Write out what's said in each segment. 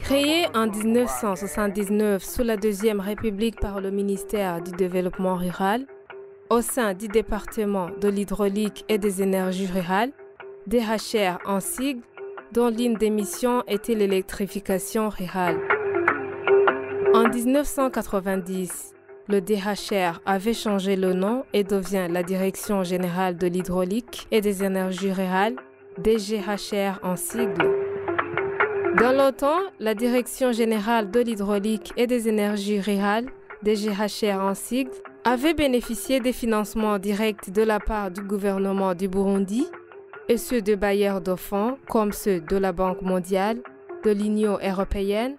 Créé en 1979 sous la Deuxième République par le ministère du Développement rural, au sein du département de l'hydraulique et des énergies rurales, DHR en sigle, dont l'une des missions était l'électrification rurale. En 1990, le DHR avait changé le nom et devient la Direction générale de l'hydraulique et des énergies rurales, DGHR en sigle. Dans le temps, la Direction générale de l'hydraulique et des énergies rurales, DGHR en sigle, avait bénéficié des financements directs de la part du gouvernement du Burundi et ceux de bailleurs de fonds comme ceux de la Banque mondiale, de l'Union européenne,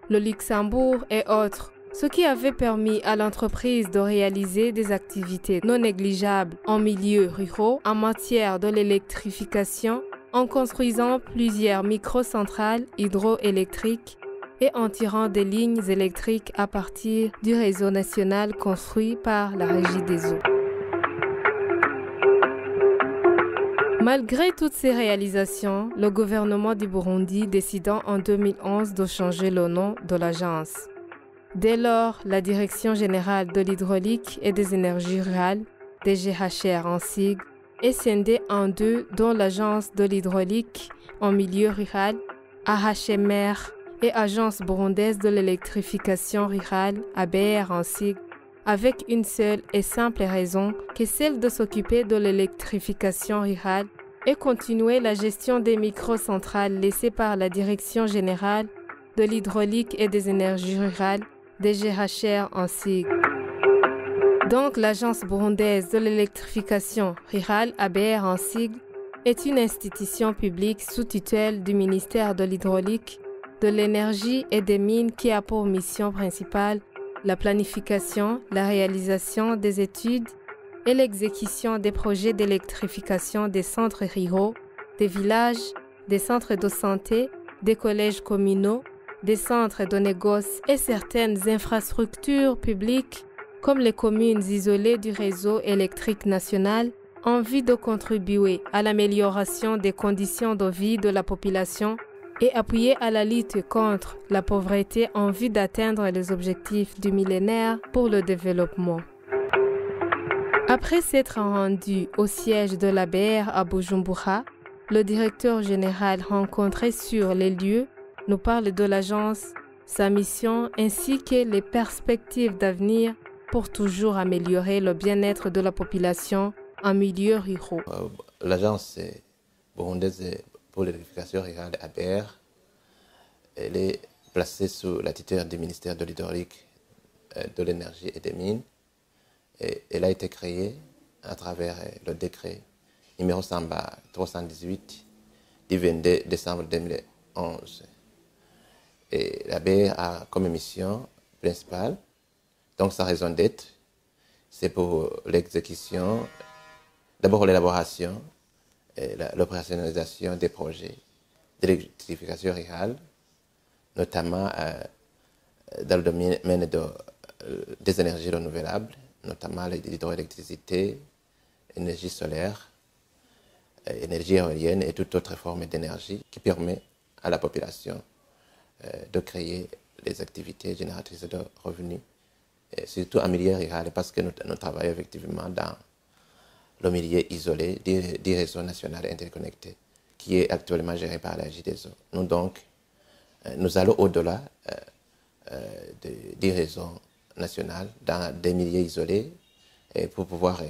le Luxembourg et autres, ce qui avait permis à l'entreprise de réaliser des activités non négligeables en milieu rural en matière de l'électrification en construisant plusieurs microcentrales hydroélectriques et en tirant des lignes électriques à partir du réseau national construit par la Régie des eaux. Malgré toutes ces réalisations, le gouvernement du Burundi décida en 2011 de changer le nom de l'agence. Dès lors, la Direction générale de l'hydraulique et des énergies rurales, DGHR en sigle, est scindée en deux, dont l'Agence de l'hydraulique en milieu rural, AHMR, et Agence burundaise de l'électrification rurale, ABR en sigle, avec une seule et simple raison que celle de s'occuper de l'électrification rurale et continuer la gestion des microcentrales laissées par la Direction générale de l'hydraulique et des énergies rurales, DGHR en sigle. Donc, l'Agence burundaise de l'électrification rurale, ABR en sigle, est une institution publique sous tutelle du ministère de l'Hydraulique, de l'Énergie et des Mines qui a pour mission principale la planification, la réalisation des études et l'exécution des projets d'électrification des centres ruraux, des villages, des centres de santé, des collèges communaux, des centres de négoce et certaines infrastructures publiques comme les communes isolées du réseau électrique national, en vue de contribuer à l'amélioration des conditions de vie de la population et appuyer à la lutte contre la pauvreté en vue d'atteindre les objectifs du millénaire pour le développement. Après s'être rendu au siège de l'ABR à Bujumbura, le directeur général rencontré sur les lieux nous parle de l'agence, sa mission ainsi que les perspectives d'avenir pour toujours améliorer le bien-être de la population en milieu rural. L'agence burundaise pour l'électrification rurale ABR, elle est placée sous la tutelle du ministère de l'Hydraulique, de l'Énergie et des Mines. Et elle a été créée à travers le décret numéro 318 du 22 décembre 2011. Et l'ABR a comme mission principale, donc sa raison d'être, c'est pour l'exécution, d'abord l'élaboration et l'opérationnalisation des projets d'électrification rurale, notamment dans le domaine des énergies renouvelables, notamment l'hydroélectricité, l'énergie solaire, l'énergie éolienne et toute autre forme d'énergie qui permet à la population de créer les activités génératrices de revenus, et surtout en milieu rural, parce que nous travaillons effectivement dans le milieu isolé du réseau national interconnecté, qui est actuellement géré par la Régie des eaux. Nous donc, nous allons au-delà du réseau national, dans des milieux isolés, et pour pouvoir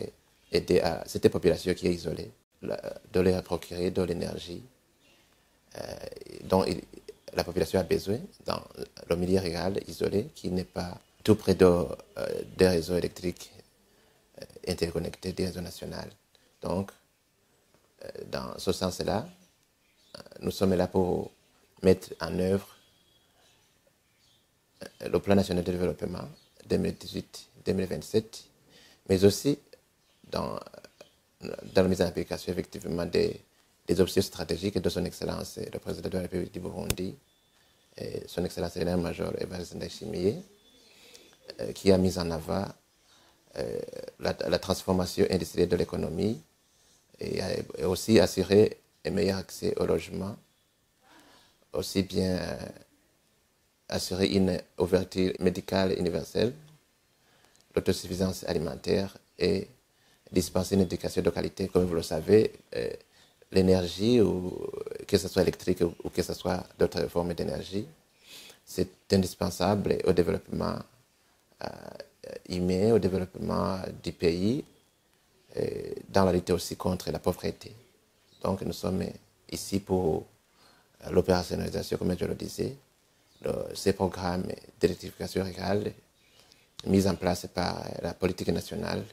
aider à cette population qui est isolée, de leur procurer de l'énergie dont la population a besoin dans le milieu rural isolé, qui n'est pas tout près des réseaux électriques interconnectés du réseau national. Donc, dans ce sens-là, nous sommes là pour mettre en œuvre le plan national de développement 2018-2027, mais aussi dans la mise en application effectivement des options stratégiques de son Excellence le Président de la République du Burundi, et son Excellence le Général-Major Evariste Ndayishimiye, qui a mis en avant la transformation industrielle de l'économie et aussi assurer un meilleur accès au logement, aussi bien assurer une ouverture médicale universelle, l'autosuffisance alimentaire et dispenser une éducation de qualité. Comme vous le savez, l'énergie, que ce soit électrique ou que ce soit d'autres formes d'énergie, c'est indispensable au développement humain, au développement du pays, dans la lutte aussi contre la pauvreté. Donc nous sommes ici pour l'opérationnalisation, comme je le disais, de ces programmes d'électrification rurale mis en place par la politique nationale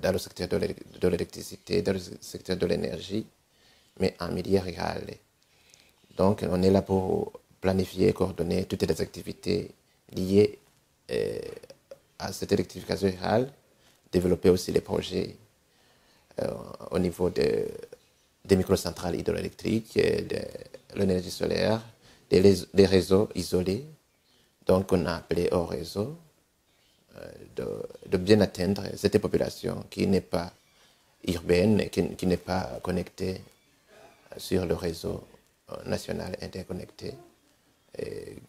dans le secteur de l'électricité, dans le secteur de l'énergie, mais en milieu rural. Donc on est là pour planifier et coordonner toutes les activités liées à cette électrification rurale, développer aussi les projets au niveau des microcentrales hydroélectriques, de l'énergie solaire, des réseaux isolés, donc on a appelé au réseau, de bien atteindre cette population qui n'est pas urbaine, qui n'est pas connectée sur le réseau national interconnecté.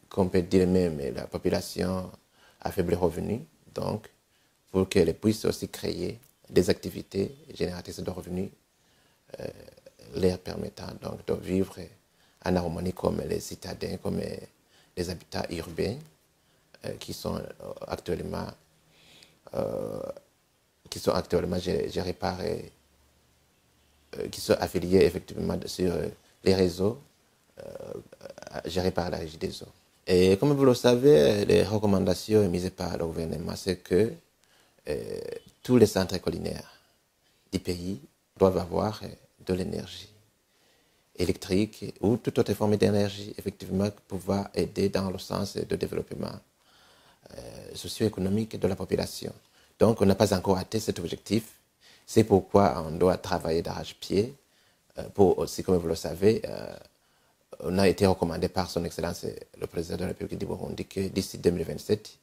Qu'on peut dire même la population à faible revenu, donc pour qu'elle puisse aussi créer des activités génératrices de revenus leur permettant donc de vivre en harmonie comme les citadins, comme les habitats urbains qui sont actuellement gérés par qui sont affiliés effectivement sur les réseaux gérés par la Régie des eaux. Et comme vous le savez, les recommandations émises par le gouvernement, c'est que tous les centres collinaires du pays doivent avoir de l'énergie électrique ou toute autre forme d'énergie, effectivement, pour pouvoir aider dans le sens de développement socio-économique de la population. Donc, on n'a pas encore atteint cet objectif. C'est pourquoi on doit travailler d'arrache-pied pour aussi, comme vous le savez, on a été recommandé par son Excellence le président de la République du Burundi que d'ici 2027,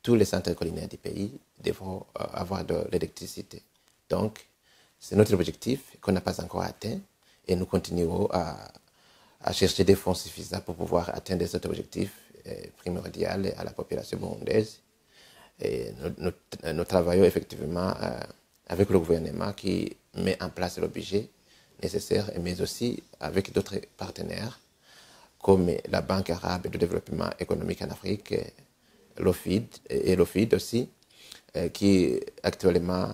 tous les centres collinaires du pays devront avoir de l'électricité. Donc, c'est notre objectif qu'on n'a pas encore atteint et nous continuerons à chercher des fonds suffisants pour pouvoir atteindre cet objectif primordial à la population burundaise. Et nous travaillons effectivement avec le gouvernement qui met en place le budget nécessaire, mais aussi avec d'autres partenaires comme la Banque arabe de développement économique en Afrique, l'OFID, et l'OFID aussi, qui actuellement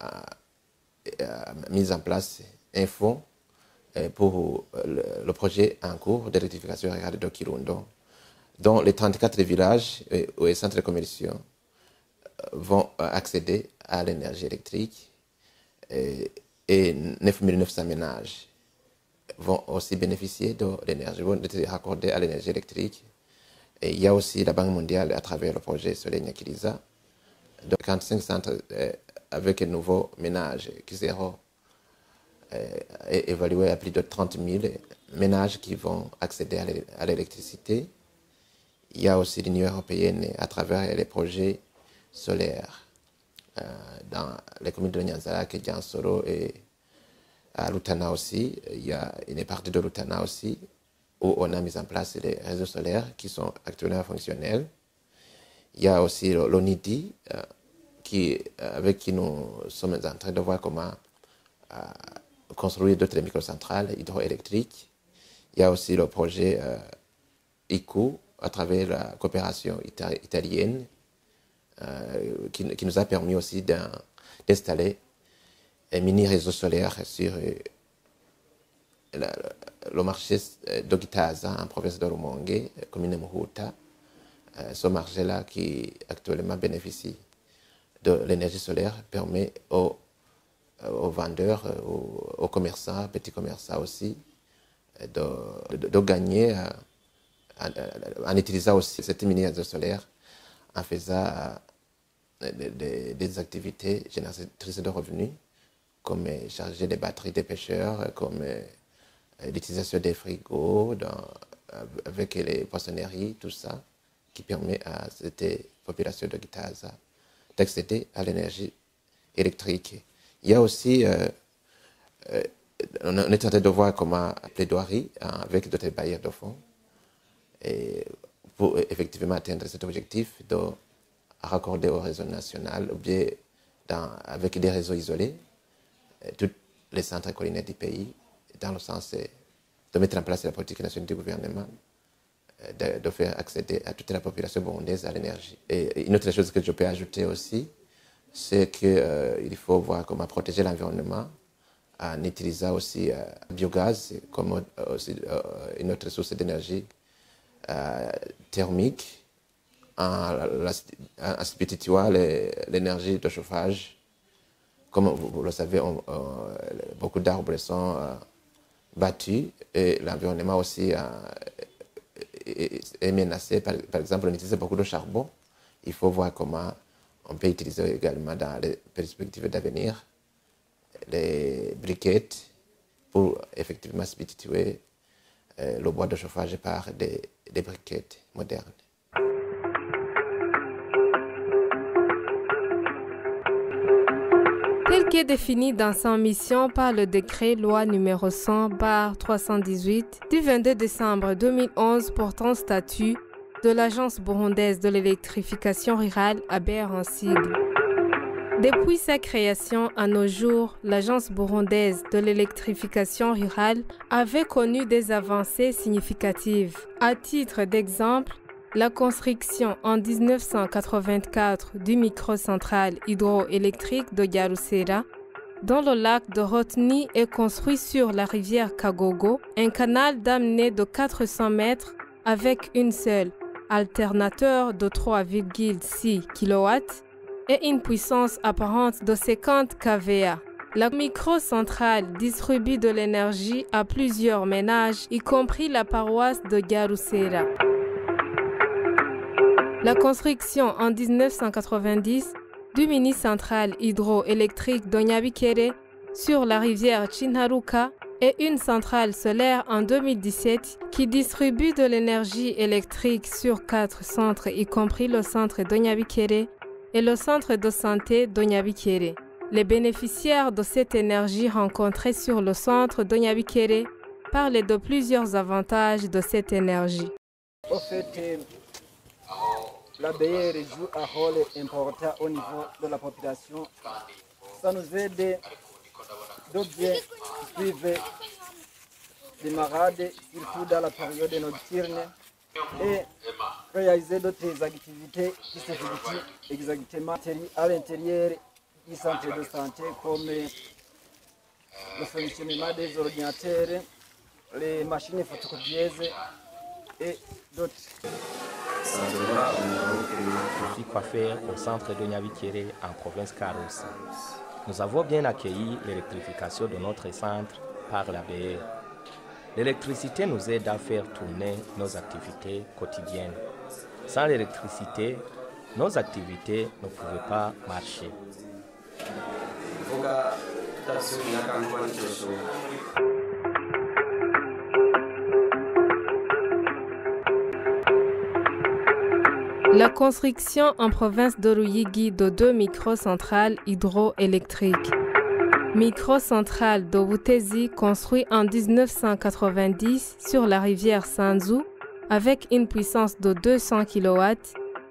a mis en place un fonds pour le projet en cours d'électrification rurale de Kirundo, dont les 34 villages et centres commerciaux vont accéder à l'énergie électrique et 9 900 ménages vont aussi bénéficier de l'énergie, vont être raccordés à l'énergie électrique. Et il y a aussi la Banque mondiale à travers le projet Soleil Nyakiliza, de 45 centres avec un nouveau ménage qui seront évalués à plus de 30 000 ménages qui vont accéder à l'électricité. Il y a aussi l'Union européenne à travers les projets solaires dans les communes de Nyanzarake, Diansoro et à Rutana aussi. Il y a une partie de Rutana aussi où on a mis en place les réseaux solaires qui sont actuellement fonctionnels. Il y a aussi l'ONIDI avec qui nous sommes en train de voir comment construire d'autres microcentrales hydroélectriques. Il y a aussi le projet ICO à travers la coopération italienne qui nous a permis aussi d'installer un mini réseau solaire sur le marché d'Ogitaza en province de Rumonge, commune Muhuta. Ce marché-là qui actuellement bénéficie de l'énergie solaire permet aux vendeurs, aux commerçants, petits commerçants aussi, de gagner en utilisant aussi cette mini réseau solaire, en faisant des activités génératrices de revenus, comme charger des batteries des pêcheurs, comme l'utilisation des frigos avec les poissonneries, tout ça, qui permet à cette population de Gitaza d'accéder à l'énergie électrique. Il y a aussi, on est en train de voir comment plaidoirie avec d'autres bailleurs de fonds et pour effectivement atteindre cet objectif de raccorder au réseau national ou bien avec des réseaux isolés tous les centres collinaires du pays, dans le sens de mettre en place la politique nationale du gouvernement, de faire accéder à toute la population burundaise à l'énergie. Et une autre chose que je peux ajouter aussi, c'est qu'il faut voir comment protéger l'environnement en utilisant aussi le biogaz comme aussi, une autre source d'énergie thermique, en substituant l'énergie de chauffage. Comme vous le savez, beaucoup d'arbres sont battus et l'environnement aussi est menacé. Par exemple, on utilise beaucoup de charbon. Il faut voir comment on peut utiliser également dans les perspectives d'avenir les briquettes pour effectivement substituer le bois de chauffage par des briquettes modernes. Tel qu'est défini dans sa mission par le décret loi numéro 100/318 du 22 décembre 2011 portant statut de l'Agence burundaise de l'électrification rurale ABR en sigle. Depuis sa création à nos jours, l'Agence burundaise de l'électrification rurale avait connu des avancées significatives. À titre d'exemple, la construction en 1984 du microcentrale hydroélectrique de Yarusera, dont le lac de Rotny est construit sur la rivière Kagogo, un canal d'amener de 400 mètres avec une seule alternateur de 3,6 kW et une puissance apparente de 50 kVA. La microcentrale distribue de l'énergie à plusieurs ménages, y compris la paroisse de Yarusera. La construction en 1990 du mini-centrale hydroélectrique d'Onyabikere sur la rivière Chinharuka et une centrale solaire en 2017 qui distribue de l'énergie électrique sur 4 centres, y compris le centre d'Onyabikere et le centre de santé d'Onyabikere. Les bénéficiaires de cette énergie rencontrés sur le centre d'Onyabikere parlent de plusieurs avantages de cette énergie. Au fait, l'ABR joue un rôle important au niveau de la population. Ça nous aide de bien suivre les malades, surtout dans la période nocturne, et réaliser d'autres activités qui s'effectuent exactement à l'intérieur du centre de santé, comme le fonctionnement des ordinateurs, les machines photocopieuses et d'autres. Je suis coiffeur au centre de Nyabikere en province Karusi. Nous avons bien accueilli l'électrification de notre centre par l'ABR. L'électricité nous aide à faire tourner nos activités quotidiennes. Sans l'électricité, nos activités ne pouvaient pas marcher. La construction en province de Ruyigi de 2 microcentrales hydroélectriques. Microcentrale de Butezi construit en 1990 sur la rivière Sanzu avec une puissance de 200 kW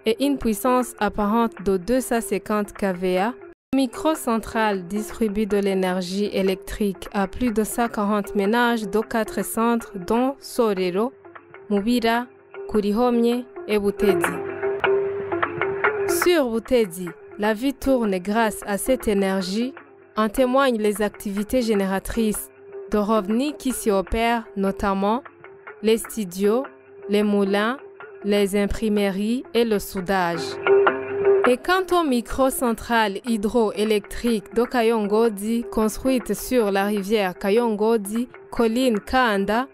et une puissance apparente de 250 kVA. Microcentrale distribue de l'énergie électrique à plus de 140 ménages de 4 centres dont Sorero, Mubira, Kurihomye et Butezi. Sur Butezi, la vie tourne grâce à cette énergie. En témoignent les activités génératrices de revenus qui s'y opèrent, notamment les studios, les moulins, les imprimeries et le soudage. Et quant aux microcentrales hydroélectriques de Kayongodi, construites sur la rivière Kayongodi, colline Kaanda,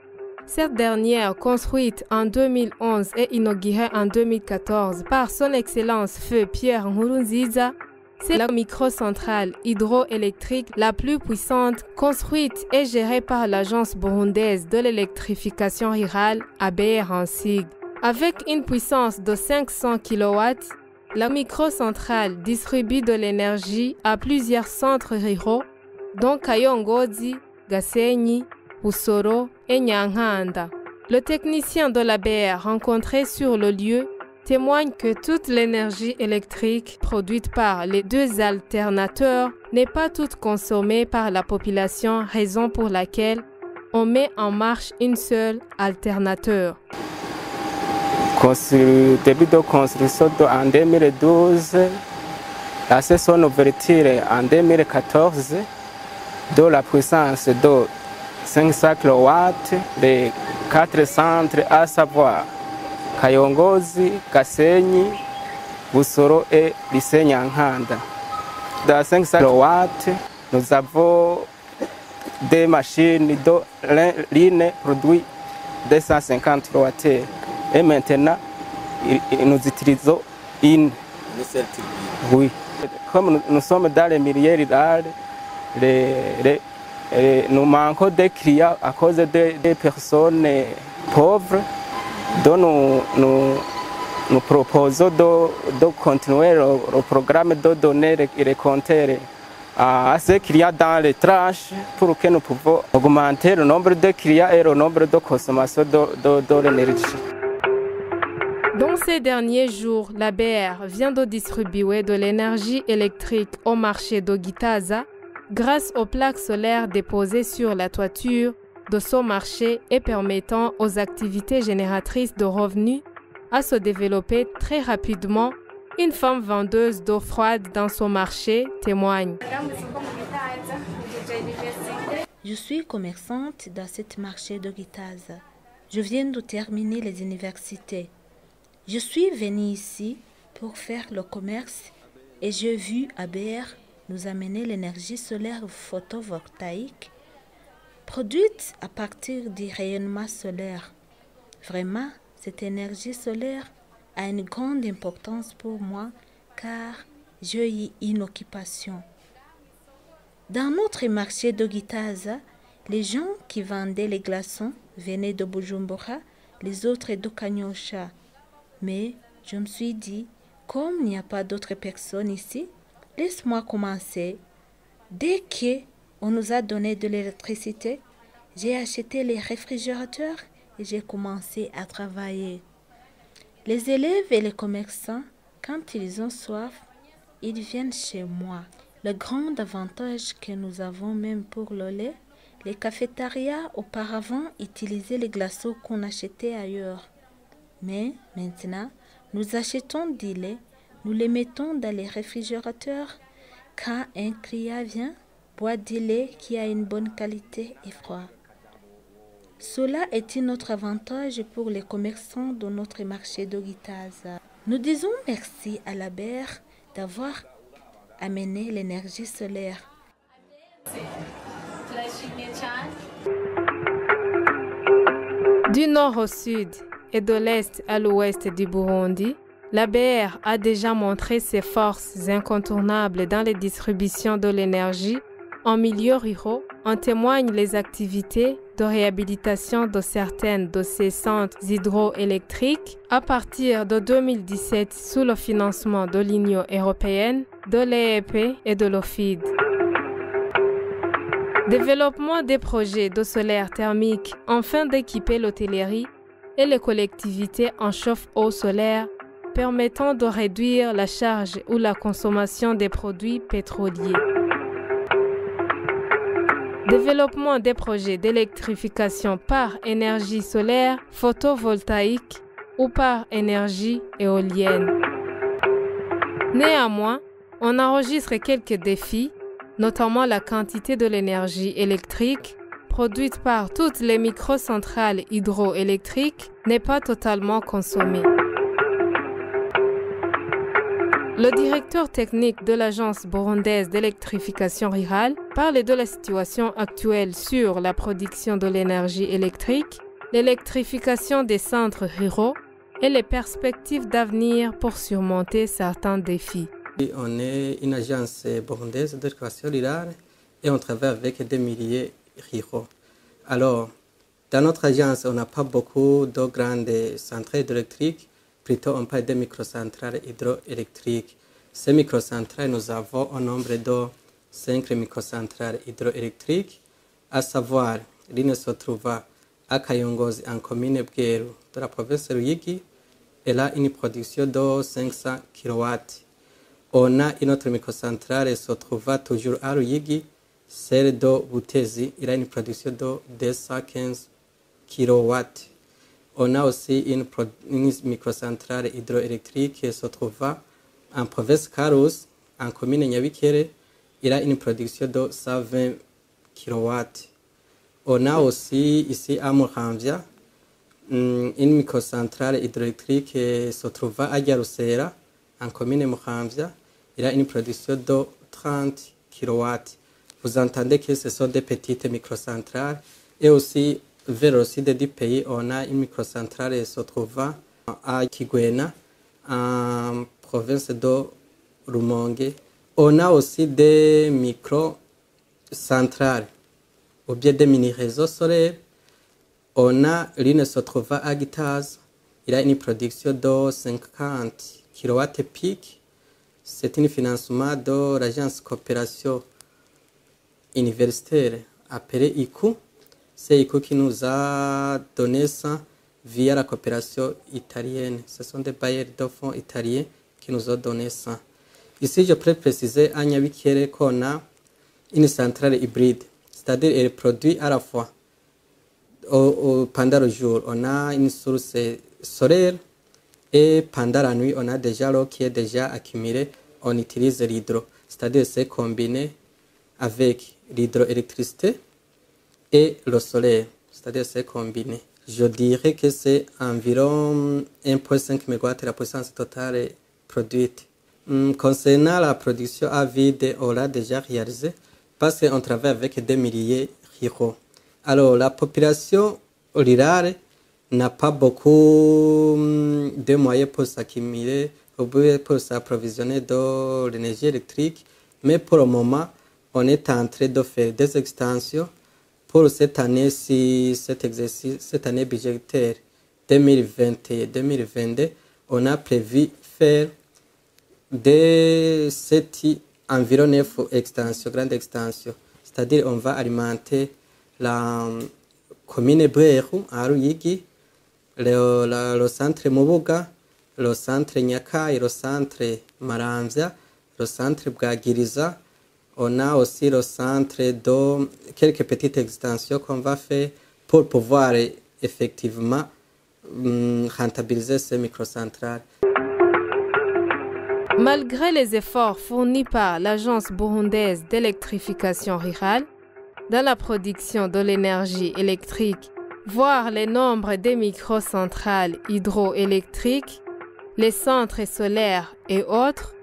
cette dernière, construite en 2011 et inaugurée en 2014 par son Excellence Feu Pierre Nkurunziza, c'est la microcentrale hydroélectrique la plus puissante construite et gérée par l'Agence burundaise de l'électrification rurale ABR en sigle. Avec une puissance de 500 kW, La microcentrale distribue de l'énergie à plusieurs centres ruraux, dont Kayongozi, Gasenyi, Busoro et Nyankanda. Le technicien de l'ABR rencontré sur le lieu témoigne que toute l'énergie électrique produite par les deux alternateurs n'est pas toute consommée par la population, raison pour laquelle on met en marche une seule alternateur. Début de construction en 2012, la session d'ouverture en 2014, de la puissance de 500 kW, les 4 centres à savoir Kayongozi, Gasenyi, Busoro et lycée Nyankanda. Dans 500 kW, nous avons des machines de ligne produit 250 kW. Et maintenant, nous utilisons une seule turbine. Oui. Comme nous sommes dans les milieux ruraux, nous manquons de clients à cause des personnes pauvres. Donc nous proposons de continuer le programme de donner les compteurs à ces clients dans les tranches pour que nous puissions augmenter le nombre de clients et le nombre de consommation de l'énergie. Dans ces derniers jours, l'ABR vient de distribuer de l'énergie électrique au marché d'Ogitaza grâce aux plaques solaires déposées sur la toiture de son marché et permettant aux activités génératrices de revenus à se développer très rapidement. Une femme vendeuse d'eau froide dans son marché témoigne. Je suis commerçante dans ce marché d'Ogitaza. Je viens de terminer les universités. Je suis venue ici pour faire le commerce et j'ai vu ABR nous amener l'énergie solaire photovoltaïque produite à partir du rayonnement solaire. Vraiment, cette énergie solaire a une grande importance pour moi car j'ai eu une occupation. Dans notre marché d'Ogitaza, les gens qui vendaient les glaçons venaient de Bujumbura, les autres de Kanyosha. Mais je me suis dit, comme il n'y a pas d'autres personnes ici, laisse-moi commencer. Dès qu'on nous a donné de l'électricité, j'ai acheté les réfrigérateurs et j'ai commencé à travailler. Les élèves et les commerçants, quand ils ont soif, ils viennent chez moi. Le grand avantage que nous avons même pour le lait, les cafétérias auparavant utilisaient les glaçons qu'on achetait ailleurs. Mais maintenant, nous achetons du lait, nous les mettons dans les réfrigérateurs. Quand un client vient, boit du lait qui a une bonne qualité et froid. Cela est un autre avantage pour les commerçants de notre marché d'Ogitaza. Nous disons merci à l'ABR d'avoir amené l'énergie solaire. Du nord au sud et de l'est à l'ouest du Burundi, l'ABR a déjà montré ses forces incontournables dans les distributions de l'énergie en milieu ruraux. En témoignent les activités de réhabilitation de certaines de ces centres hydroélectriques à partir de 2017 sous le financement de l'Union européenne, de l'EEP et de l'OFID. Développement des projets de solaire thermique afin d'équiper l'hôtellerie et les collectivités en chauffe-eau solaire permettant de réduire la charge ou la consommation des produits pétroliers. Développement des projets d'électrification par énergie solaire, photovoltaïque ou par énergie éolienne. Néanmoins, on enregistre quelques défis, notamment la quantité de l'énergie électrique produite par toutes les microcentrales hydroélectriques n'est pas totalement consommée. Le directeur technique de l'Agence burundaise d'électrification rurale parle de la situation actuelle sur la production de l'énergie électrique, l'électrification des centres ruraux et les perspectives d'avenir pour surmonter certains défis. On est une agence burundaise d'électrification rurale et on travaille avec des milliers ruraux. Alors, dans notre agence, on n'a pas beaucoup de grandes centrales électriques, plutôt on parle de microcentrales hydroélectriques. Ces microcentrales, nous avons un nombre de 5 microcentrales hydroélectriques, à savoir, l'une se trouve à Kayongozi en commune Bweru de la province de Ruyigi. Elle a une production de 500 kW. On a une autre microcentrale se trouve toujours à Ruyigi, celle de Butezi. Elle a une production de 215 kW. On a aussi une microcentrale hydroélectrique qui se trouve en province Karusi, en commune Nyabikere. Elle a une production de 120 kW. On a aussi ici à Muramvya une microcentrale hydroélectrique qui se trouve à Garusera, en commune Muramvya. Elle a une production de 30 kW. Vous entendez que ce sont des petites microcentrales. Et aussi, vers le sud du pays, on a une microcentrale qui se trouve à Kigwena, en province de Rumonge. On a aussi des microcentrales, ou bien des mini-réseaux solaires. On a l'une se trouve à Gitaz. Il a une production de 50 kW pic. C'est un financement de l'agence coopération universitaire appelée ICU. C'est ICU qui nous a donné ça via la coopération italienne. Ce sont des bailleurs de fonds italiens qui nous ont donné ça. Ici, je peux préciser à Nyabikere qu'on a une centrale hybride, c'est-à-dire elle produit à la fois pendant le jour, on a une source solaire et pendant la nuit, on a déjà l'eau qui est déjà accumulée, on utilise l'hydro, c'est-à-dire c'est combiné avec l'hydroélectricité et le solaire, c'est-à-dire c'est combiné. Je dirais que c'est environ 1,5 MW la puissance totale produite. Concernant la production à vide, on l'a déjà réalisé parce qu'on travaille avec des milliers ruraux. Alors, la population rurale n'a pas beaucoup de moyens pour s'accumuler, pour s'approvisionner de l'énergie électrique, mais pour le moment, on est en train de faire des extensions pour cette année, cette année budgétaire 2021-2022, on a prévu faire environ 9 extensions, grandes extensions. C'est-à-dire on va alimenter la commune Bweru à Ruyigi, le centre Mubuga, le centre Nyaka et le centre Maramvya, le centre Bwagiriza. On a aussi le centre de quelques petites extensions qu'on va faire pour pouvoir effectivement rentabiliser ces microcentrales. Malgré les efforts fournis par l'Agence burundaise d'électrification rurale dans la production de l'énergie électrique, voire les nombres des microcentrales hydroélectriques, les centres solaires et autres,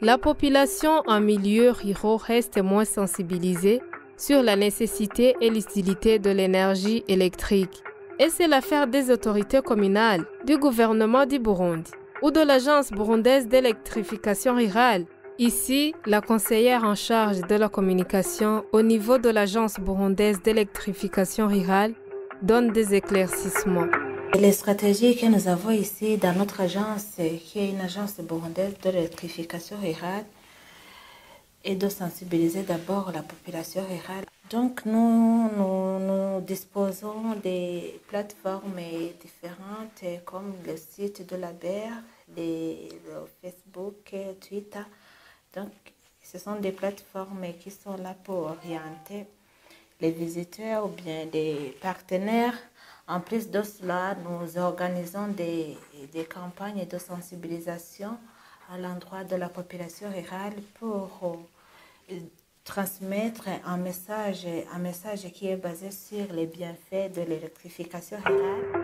la population en milieu rural reste moins sensibilisée sur la nécessité et l'utilité de l'énergie électrique. Et c'est l'affaire des autorités communales, du gouvernement du Burundi ou de l'Agence burundaise d'électrification rurale. Ici, la conseillère en charge de la communication au niveau de l'Agence burundaise d'électrification rurale donne des éclaircissements. Les stratégies que nous avons ici dans notre agence, qui est une agence burundaise de l'électrification rurale, est de sensibiliser d'abord la population rurale. Donc nous disposons des plateformes différentes comme le site de la BER, le Facebook, Twitter. Donc ce sont des plateformes qui sont là pour orienter les visiteurs ou bien les partenaires. En plus de cela, nous organisons des campagnes de sensibilisation à l'endroit de la population rurale pour transmettre un message qui est basé sur les bienfaits de l'électrification rurale.